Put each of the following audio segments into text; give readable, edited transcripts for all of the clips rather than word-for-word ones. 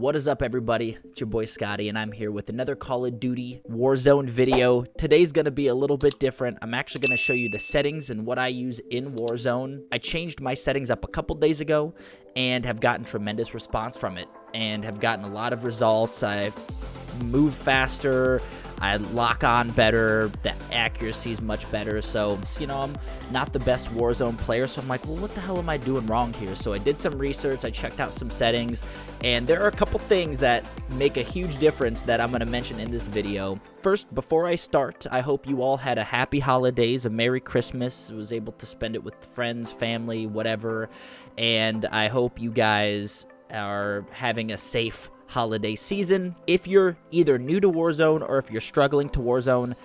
What is up, everybody? It's your boy Scotty, and I'm here with another Call of Duty Warzone video. Today's going to be a little bit different. I'm actually going to show you the settings and what I use in Warzone. I changed my settings up a couple days ago and have gotten tremendous response from it and have gotten a lot of results. I've moved faster, I lock on better, the accuracy is much better. So, you know, I'm not the best Warzone player, so I'm like, well, what the hell am I doing wrong here? So I did some research, I checked out some settings, and there are a couple things that make a huge difference that I'm going to mention in this video. First, before I start, I hope you all had a happy holidays, a Merry Christmas, was able to spend it with friends, family, whatever, and I hope you guys are having a safe holiday season. If you're either new to Warzone or if you're struggling to Warzone,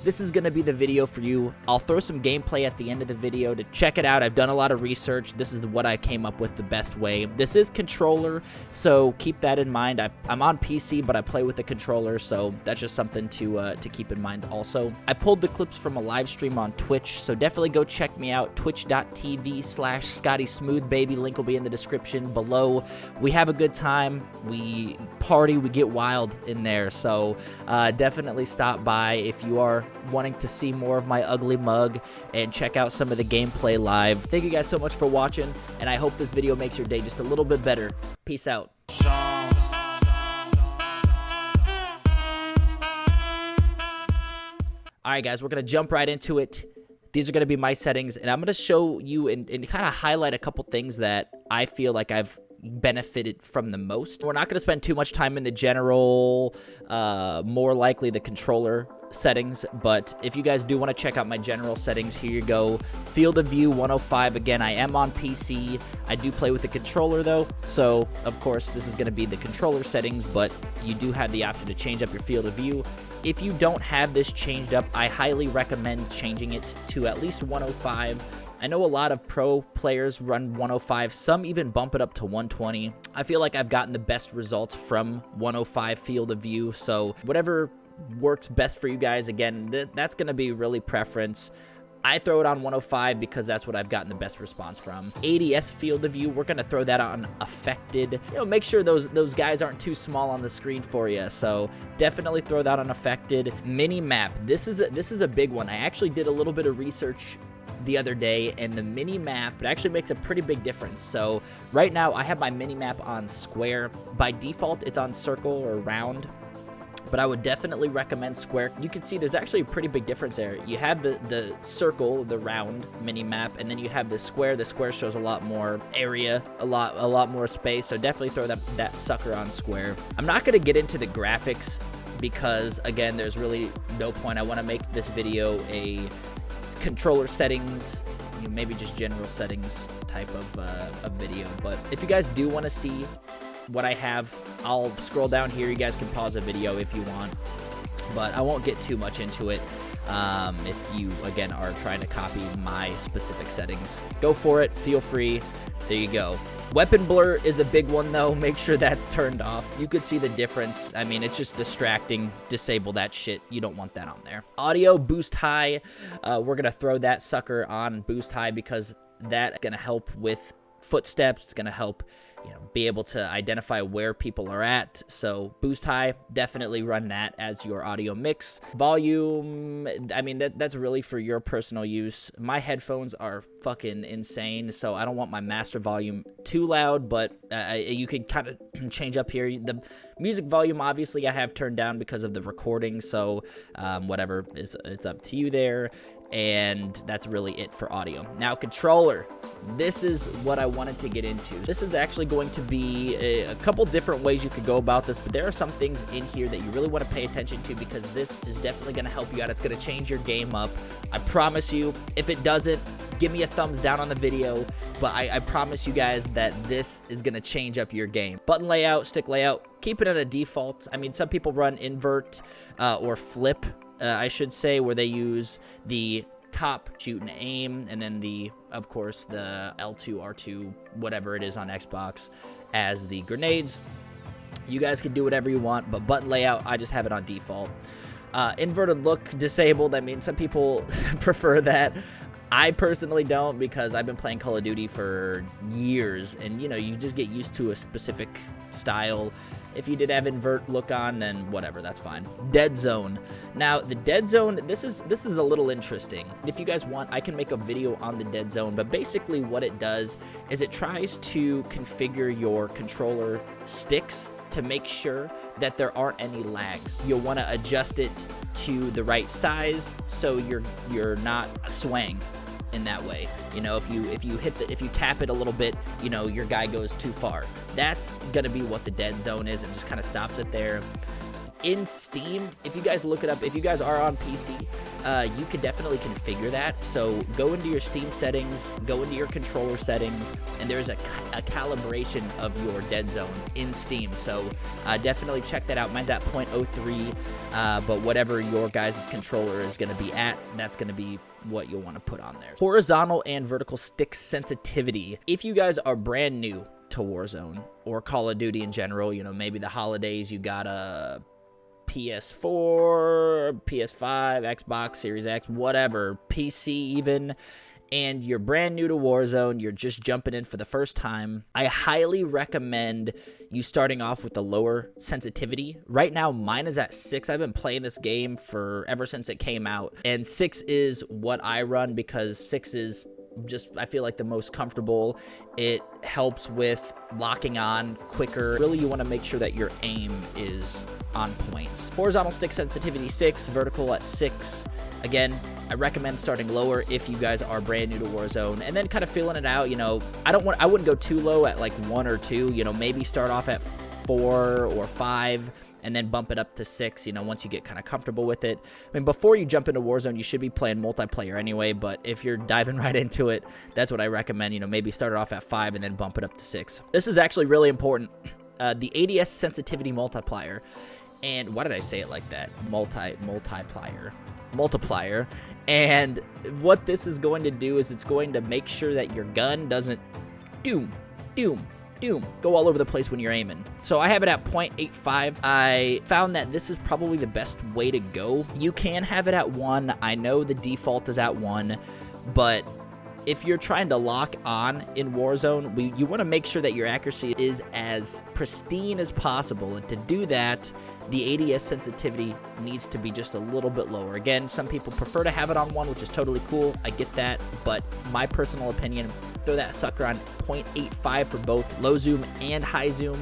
this is going to be the video for you. I'll throw some gameplay at the end of the video to check it out. I've done a lot of research. This is what I came up with the best way. This is controller, so keep that in mind. I'm on PC, but I play with the controller, so that's just something to keep in mind also. I pulled the clips from a live stream on Twitch, so definitely go check me out, twitch.tv/ScottySmoothBaby. Link will be in the description below. We have a good time. We party. We get wild in there, so definitely stop by if you are wanting to see more of my ugly mug and check out some of the gameplay live. Thank you guys so much for watching, and I hope this video makes your day just a little bit better. Peace out. Alright guys, we're going to jump right into it. These are going to be my settings, and I'm going to show you and kind of highlight a couple things that I feel like I've benefited from the most. We're not going to spend too much time in the general, more likely the controller settings, but if you guys do want to check out my general settings, here you go. Field of view 105. Again, I am on PC. I do play with the controller though, so of course this is going to be the controller settings, but you do have the option to change up your field of view. If you don't have this changed up, I highly recommend changing it to at least 105. I know a lot of pro players run 105, some even bump it up to 120. I feel like I've gotten the best results from 105 field of view, so whatever works best for you guys, again, that's going to be really preference. I throw it on 105 because that's what I've gotten the best response from. ADS field of view, we're going to throw that on affected. You know, make sure those guys aren't too small on the screen for you, so definitely throw that on affected. Mini map, this is a big one. I actually did a little bit of research the other day, and the mini map, it actually makes a pretty big difference. So right now I have my mini map on square. By default it's on circle or round, but I would definitely recommend square. You can see there's actually a pretty big difference there. You have the circle, the round mini map, and then you have the square. The square shows a lot more area, a lot more space, so definitely throw that sucker on square. I'm not going to get into the graphics because again, there's really no point. I want to make this video a controller settings, you know, maybe just general settings type of a video. But if you guys do want to see what I have, I'll scroll down here. You guys can pause the video if you want, but I won't get too much into it. If you again are trying to copy my specific settings, go for it, feel free. There you go. Weapon blur is a big one though. Make sure that's turned off. You could see the difference. I mean, it's just distracting. Disable that shit. You don't want that on there. Audio boost high. We're gonna throw that sucker on boost high because that's gonna help with footsteps. It's gonna help, you know, be able to identify where people are at. So boost high, definitely run that as your audio mix. Volume, I mean, that's really for your personal use. My headphones are fucking insane, so I don't want my master volume too loud, but you can kind of change up here. The music volume, obviously, I have turned down because of the recording, so whatever, it's up to you there. And that's really it for audio. Now controller, this is what I wanted to get into. This is actually going to be a couple different ways you could go about this, but there are some things in here that you really want to pay attention to because this is definitely going to help you out. It's going to change your game up. I promise you. If it doesn't, give me a thumbs down on the video, but I promise you guys that this is going to change up your game. Button layout, stick layout, keep it at a default. I mean, some people run invert or flip, I should say, where they use the top shoot and aim, and then of course the L2, R2, whatever it is on Xbox as the grenades. You guys can do whatever you want, but button layout, I just have it on default. Inverted look disabled. I mean, some people prefer that. I personally don't, because I've been playing Call of Duty for years, and you know, you just get used to a specific style. If you did have invert look on, then whatever, that's fine. Dead zone. Now, the dead zone, this is a little interesting. If you guys want, I can make a video on the dead zone, but basically what it does is it tries to configure your controller sticks to make sure that there aren't any lags. You'll want to adjust it to the right size so you're not swaying in that way. You know, if you tap it a little bit, you know, your guy goes too far. That's gonna be what the dead zone is. It just kind of stops it there. In Steam, if you guys look it up, if you guys are on PC, you could definitely configure that. So go into your Steam settings, go into your controller settings, and there's a calibration of your dead zone in Steam. So definitely check that out. Mine's at 0.03, but whatever your guys' controller is going to be at, that's going to be what you'll want to put on there. Horizontal and vertical stick sensitivity. If you guys are brand new to Warzone or Call of Duty in general, you know, maybe the holidays, you got a PS4, PS5, Xbox Series X, whatever, PC even, and you're brand new to Warzone, you're just jumping in for the first time, I highly recommend you starting off with the lower sensitivity. Right now, mine is at 6. I've been playing this game ever since it came out, and 6 is what I run because 6 is just, I feel like, the most comfortable. It helps with locking on quicker. Really, you want to make sure that your aim is on points. Horizontal stick sensitivity 6, vertical at 6. Again, I recommend starting lower if you guys are brand new to Warzone, and then kind of feeling it out. You know, I wouldn't go too low at like 1 or 2. You know, maybe start off at 4 or 5. And then bump it up to 6, you know, once you get kind of comfortable with it. I mean, before you jump into Warzone, you should be playing multiplayer anyway, but if you're diving right into it, that's what I recommend. You know, maybe start it off at 5 and then bump it up to 6. This is actually really important. The ADS sensitivity multiplier. And why did I say it like that? Multiplier. And what this is going to do is it's going to make sure that your gun doesn't go all over the place when you're aiming. So I have it at 0.85. I found that this is probably the best way to go. You can have it at 1. I know the default is at 1, but if you're trying to lock on in Warzone, you want to make sure that your accuracy is as pristine as possible. And to do that, the ADS sensitivity needs to be just a little bit lower. Again, some people prefer to have it on 1, which is totally cool. I get that, but my personal opinion, throw that sucker on 0.85 for both low zoom and high zoom.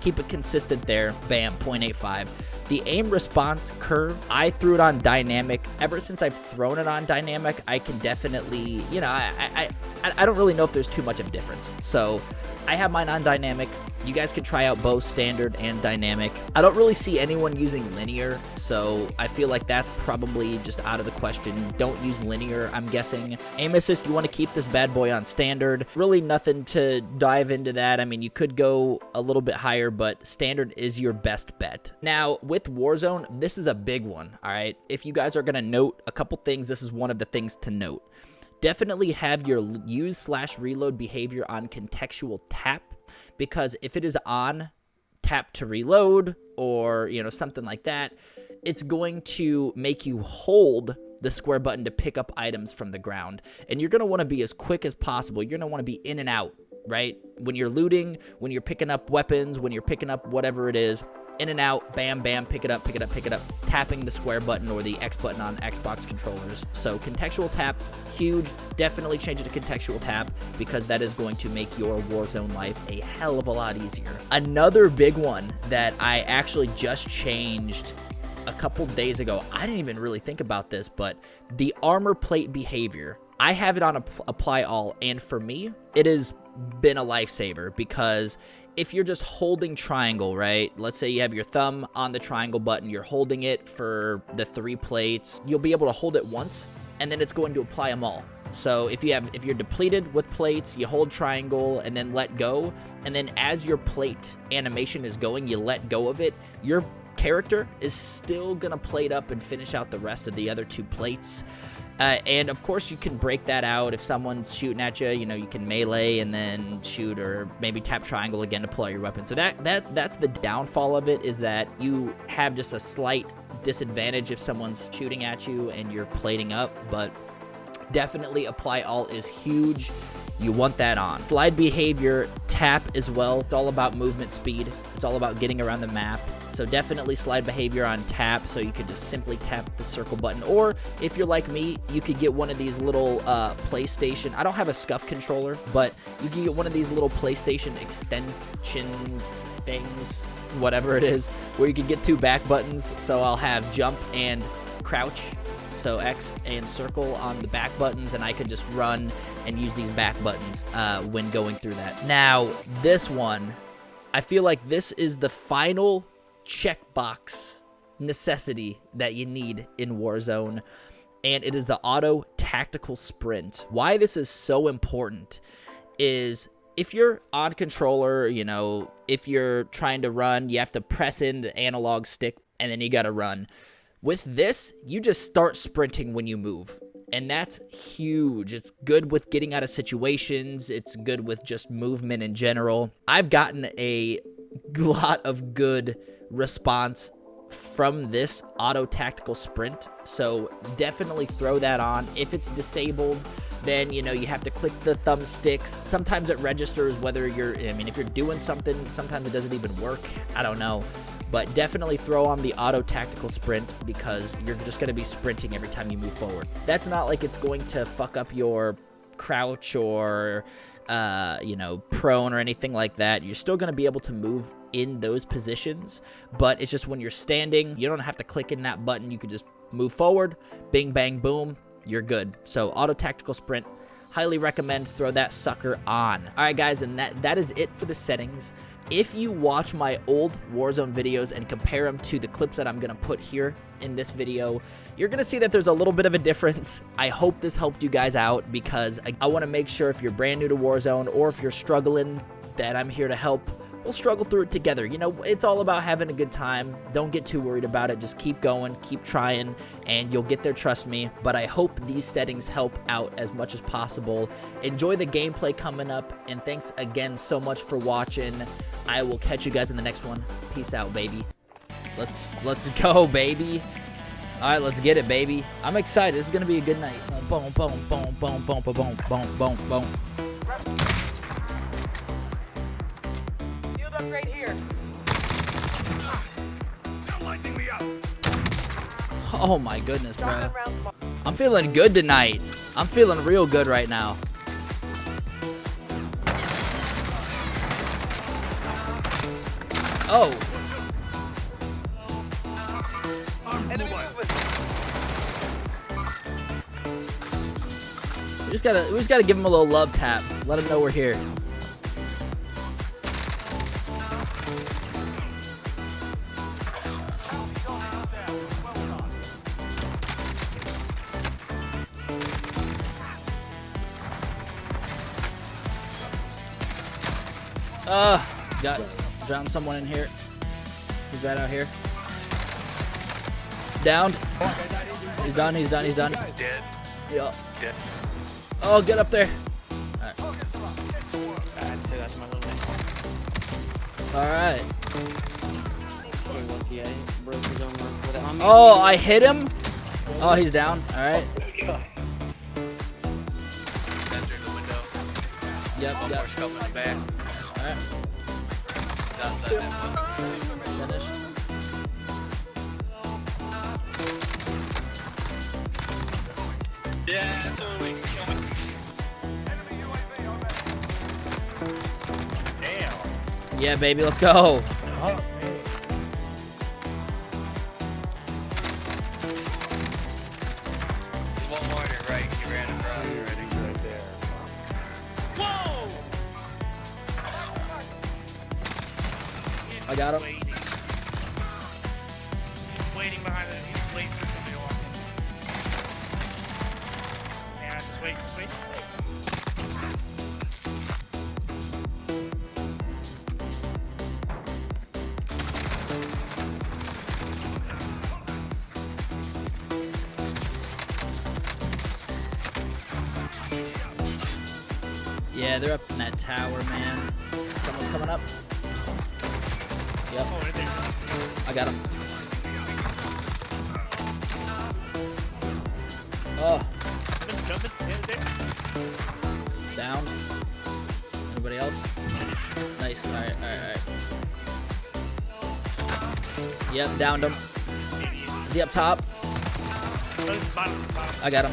Keep it consistent there. Bam, 0.85. The aim response curve, I threw it on dynamic. Ever since I've thrown it on dynamic, I can definitely, you know, I don't really know if there's too much of a difference. So I have mine on dynamic. You guys can try out both standard and dynamic. I don't really see anyone using linear, so I feel like that's probably just out of the question. Don't use linear, I'm guessing. Aim assist, you want to keep this bad boy on standard. Really nothing to dive into that. I mean, you could go a little bit higher, but standard is your best bet. Now, with Warzone, this is a big one, all right? If you guys are going to note a couple things, this is one of the things to note. Definitely have your use/reload behavior on contextual tap, because if it is on tap to reload or, you know, something like that, it's going to make you hold the square button to pick up items from the ground. And you're going to want to be as quick as possible. You're going to want to be in and out, right? When you're looting, when you're picking up weapons, when you're picking up whatever it is, in and out, bam, bam, pick it up, tapping the square button or the X button on Xbox controllers. So contextual tap, huge. Definitely change it to contextual tap because that is going to make your Warzone life a hell of a lot easier. Another big one that I actually just changed a couple days ago, I didn't even really think about this, but the armor plate behavior. I have it on apply all, and for me, it has been a lifesaver because if you're just holding triangle, right? Let's say you have your thumb on the triangle button, you're holding it for the 3 plates, you'll be able to hold it once, and then it's going to apply them all. So if you're depleted with plates, you hold triangle and then let go, and then as your plate animation is going, you let go of it, your character is still gonna plate up and finish out the rest of the other 2 plates. And of course you can break that out if someone's shooting at you. You know, you can melee and then shoot, or maybe tap triangle again to pull out your weapon. So that's the downfall of it, is that you have just a slight disadvantage if someone's shooting at you and you're plating up. But definitely apply all is huge. You want that on. Slide behavior, tap as well. It's all about movement speed. It's all about getting around the map. So definitely slide behavior on tap, so you could just simply tap the circle button. Or if you're like me, you could get one of these little PlayStation. I don't have a SCUF controller, but you can get one of these little PlayStation extension things, whatever it is, where you can get 2 back buttons. So I'll have jump and crouch, so X and circle on the back buttons, and I could just run and use these back buttons when going through that. Now, this one, I feel like this is the final checkbox necessity that you need in Warzone, and it is the auto tactical sprint. Why this is so important is if you're on controller, you know, if you're trying to run, you have to press in the analog stick and then you gotta run. With this, you just start sprinting when you move, and that's huge. It's good with getting out of situations. It's good with just movement in general. I've gotten a lot of good response from this auto tactical sprint, so definitely throw that on. If it's disabled, then, you know, you have to click the thumbsticks. Sometimes it registers whether you're, I mean, if you're doing something, sometimes it doesn't even work. I don't know. But definitely throw on the auto tactical sprint, because you're just going to be sprinting every time you move forward. That's not like it's going to fuck up your crouch or, you know, prone or anything like that. You're still going to be able to move in those positions, but it's just when you're standing, you don't have to click in that button. You can just move forward, bing, bang, boom, you're good. So auto tactical sprint, highly recommend. Throw that sucker on. All right, guys, and that is it for the settings. If you watch my old Warzone videos and compare them to the clips that I'm going to put here in this video, you're going to see that there's a little bit of a difference. I hope this helped you guys out, because I want to make sure if you're brand new to Warzone or if you're struggling, that I'm here to help. We'll struggle through it together. You know, it's all about having a good time. Don't get too worried about it. Just keep going, keep trying, and you'll get there, trust me. But I hope these settings help out as much as possible. Enjoy the gameplay coming up, and thanks again so much for watching. I will catch you guys in the next one. Peace out, baby. Let's go, baby. All right, let's get it, baby. I'm excited. This is gonna be a good night. Boom, boom, boom, boom, boom, boom, boom, boom, boom, boom. Shield up right here. They're lighting me up. Oh my goodness, bro. I'm feeling good tonight. I'm feeling real good right now. Oh. Enemy movement. We just gotta give him a little love tap. Let him know we're here. Drowned someone in here. He's right out here. Downed. He's done, he's done, he's done. Dead. Yup. Dead. Oh, get up there. Alright. Oh, I hit him? Oh, he's down. Alright. Enter the window. Yep, One yep. more scope in the back. Alright. Outside that window. Finished. Yeah, totally. Damn. Yeah, baby, let's go. There's one more to your right. He ran across already. Right there. Whoa! I got him. Waiting behind it. He's waiting for somebody to walk in. Yeah, just wait. Yeah, they're up in that tower, man. Someone's coming up. Yep, Oh, right there. I got him. Oh, Jumping. Yeah, there. Down. Anybody else? Nice. All right. Yep, downed him. Is he up top? I got him.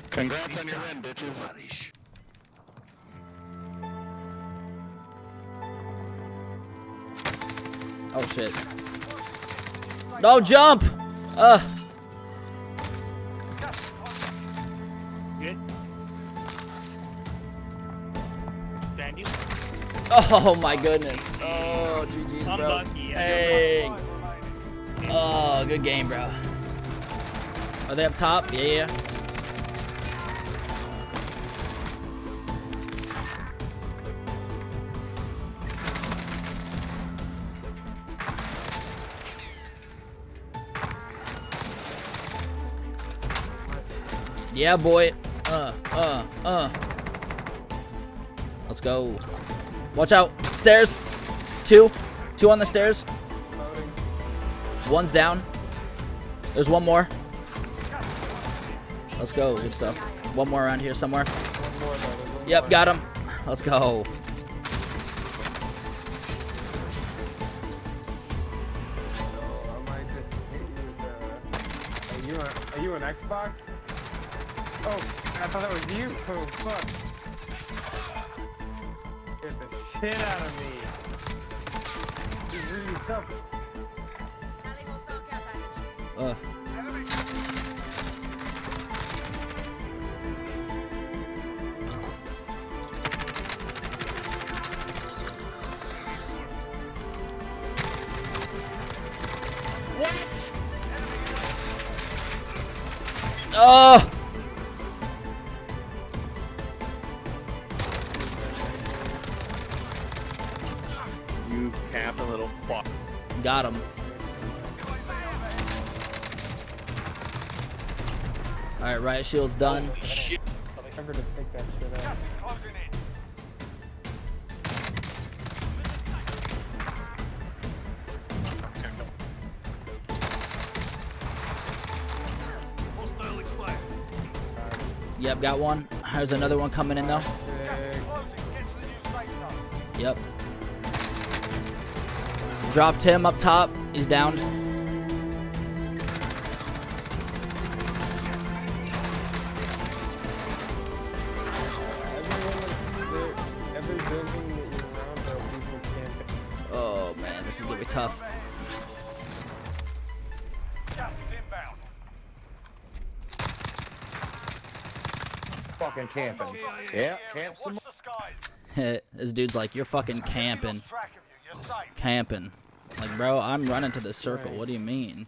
Congrats on your win, bitches. Oh shit. No, jump! Good. Stand you. Oh my goodness. Oh, GG's, bro. Unlucky. Dang. Oh, good game, bro. Are they up top? Yeah. Yeah, boy. Let's go. Watch out. Stairs. Two on the stairs. One's down. There's one more. Let's go. Good stuff. One more around here somewhere. Yep, got him. Let's go. Are you an Xbox? Oh, I thought that was you. Oh, fuck. Get the shit out of me. He's really tough. Oh! You capping little fuck. Got him. Alright, riot shield's done. Shit. Remember to take that shit out. Yep, got one. There's another one coming in though. Yep. Dropped him up top. He's down. Every building that you're around, there are people camping. Oh man, this is gonna be tough. Fucking camping. Yeah, camp some. This dude's like, you're fucking camping. Camping. Like, bro, I'm running to this circle. What do you mean?